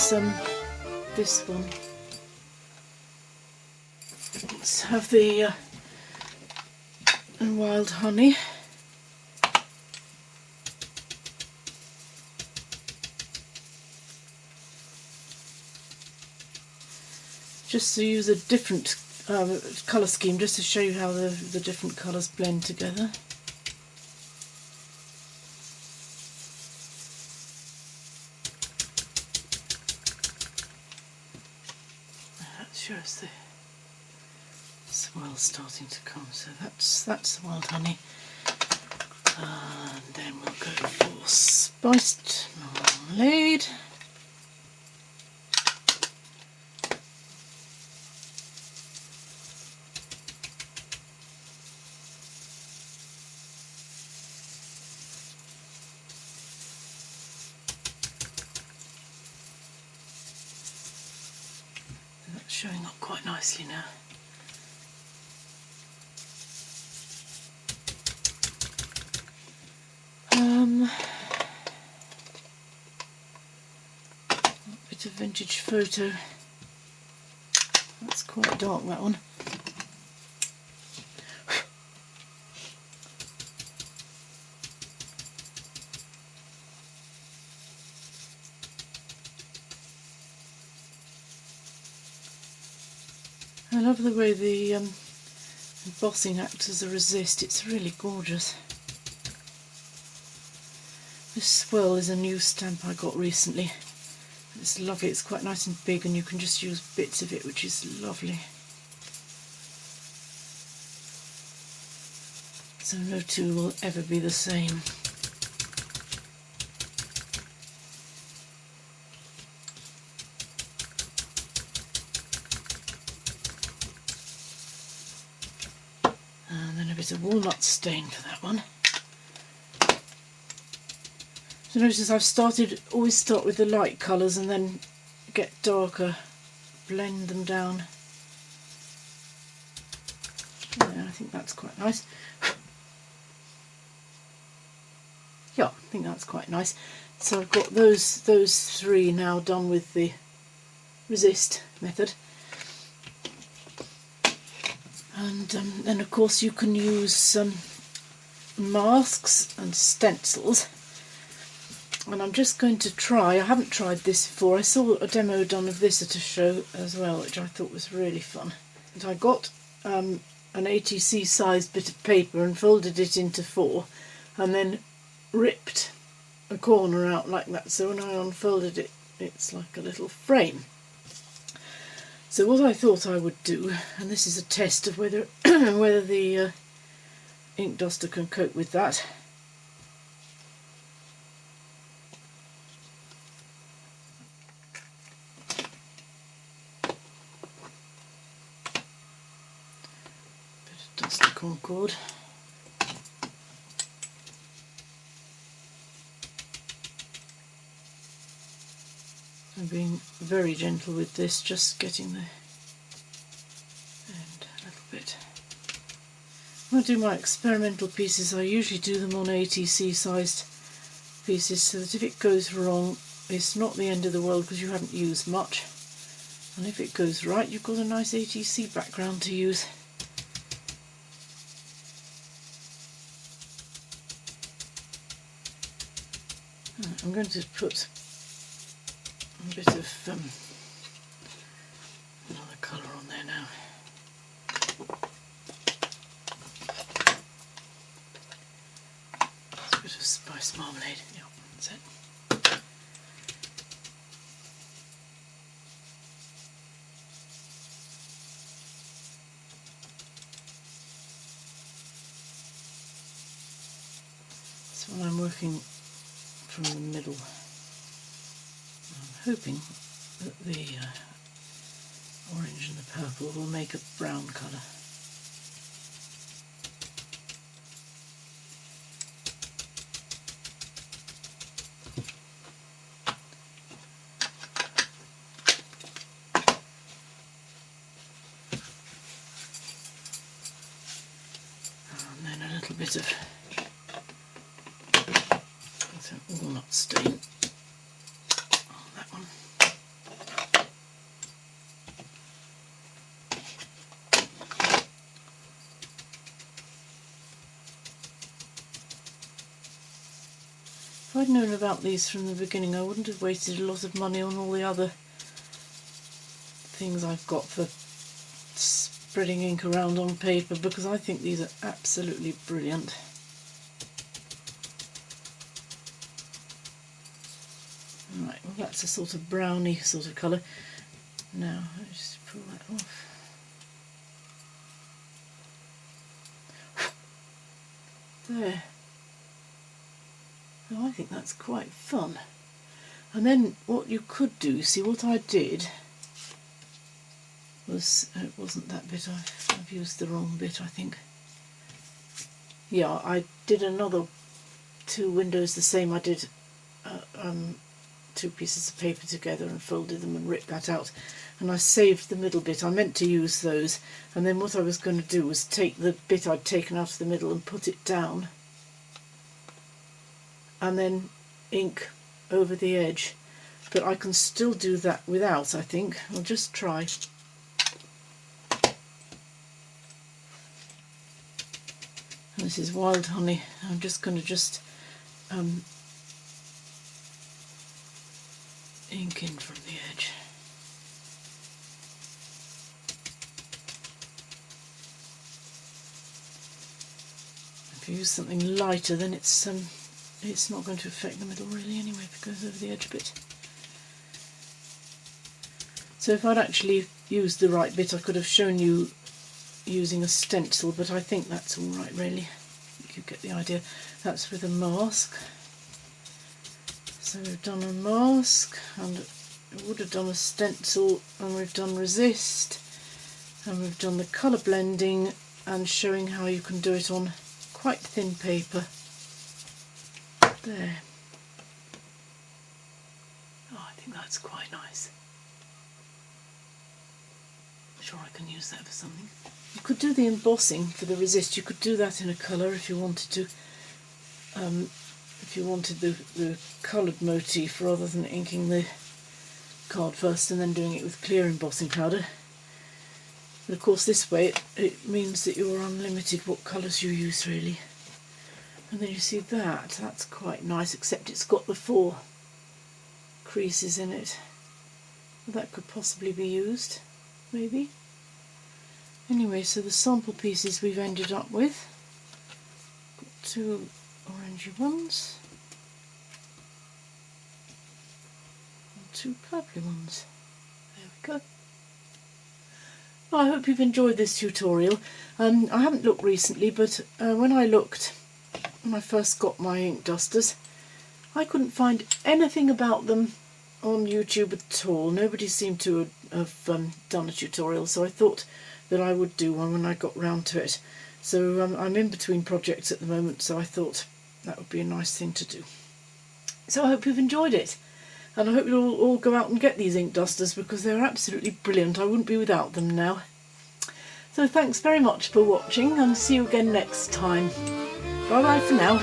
this one. Let's have the wild honey. Just to use a different colour scheme, just to show you how the different colours blend together. That shows the swirl starting to come, so that's the wild honey. And then we'll go for spiced marmalade. That's showing up quite nicely now. A bit of vintage photo. That's quite dark, that one. I love the way the embossing acts as a resist. It's really gorgeous. This swirl is a new stamp I got recently. It's lovely, it's quite nice and big, and you can just use bits of it, which is lovely. So no two will ever be the same. And then a bit of walnut stain for that one. So notice I've always start with the light colours and then get darker, blend them down. Yeah, I think that's quite nice. Yeah, I think that's quite nice. So I've got those three now done with the resist method. And then of course you can use some masks and stencils. And I'm just going to try, I haven't tried this before, I saw a demo done of this at a show as well, which I thought was really fun. And I got an ATC sized bit of paper and folded it into 4 and then ripped a corner out like that, so when I unfolded it, it's like a little frame. So what I thought I would do, and this is a test of whether whether the ink duster can cope with that. Concord. I'm being very gentle with this, just getting the end a little bit. When I do my experimental pieces, I usually do them on ATC sized pieces, so that if it goes wrong, it's not the end of the world because you haven't used much, and if it goes right, you've got a nice ATC background to use. I'm going to put a bit of another colour on there now. A bit of spiced marmalade. Yeah, that's it. So when I'm working from the middle, I'm hoping that the orange and the purple will make a brown colour. And then a little bit of walnut stain on that one. I'd known about these from the beginning, I wouldn't have wasted a lot of money on all the other things I've got for spreading ink around on paper, because I think these are absolutely brilliant. Right, well that's a sort of browny sort of colour. Now, let's just pull that off. There. Oh, I think that's quite fun. And then what you could do, see what I did was, it wasn't that bit, I've used the wrong bit I think. Yeah, I did another 2 windows the same. I did 2 pieces of paper together and folded them and ripped that out, and I saved the middle bit. I meant to use those, and then what I was going to do was take the bit I'd taken out of the middle and put it down and then ink over the edge, but I can still do that without, I think. I'll just try. And this is wild honey. I'm just going to ink in from the edge. If you use something lighter, then it's not going to affect the middle really anyway, if it goes over the edge a bit. So if I'd actually used the right bit, I could have shown you using a stencil, but I think that's all right really. You get the idea. That's with a mask. So we've done a mask, and we would have done a stencil, and we've done resist, and we've done the colour blending and showing how you can do it on quite thin paper. There. Oh, I think that's quite nice. I'm sure I can use that for something. You could do the embossing for the resist. You could do that in a colour if you wanted to. If you wanted the coloured motif rather than inking the card first and then doing it with clear embossing powder. But of course this way it means that you're unlimited what colours you use really. And then you see that's quite nice, except it's got the 4 creases in it. That could possibly be used, maybe. Anyway, so the sample pieces we've ended up with. Got 2 orangey ones and 2 purpley ones. There we go. Well, I hope you've enjoyed this tutorial. I haven't looked recently, but when I first got my ink dusters, I couldn't find anything about them on YouTube at all. Nobody seemed to have done a tutorial, so I thought that I would do one when I got round to it. So I'm in between projects at the moment, so I thought that would be a nice thing to do. So I hope you've enjoyed it, and I hope you'll all go out and get these ink dusters, because they're absolutely brilliant. I wouldn't be without them now. So thanks very much for watching, and see you again next time. Bye bye for now.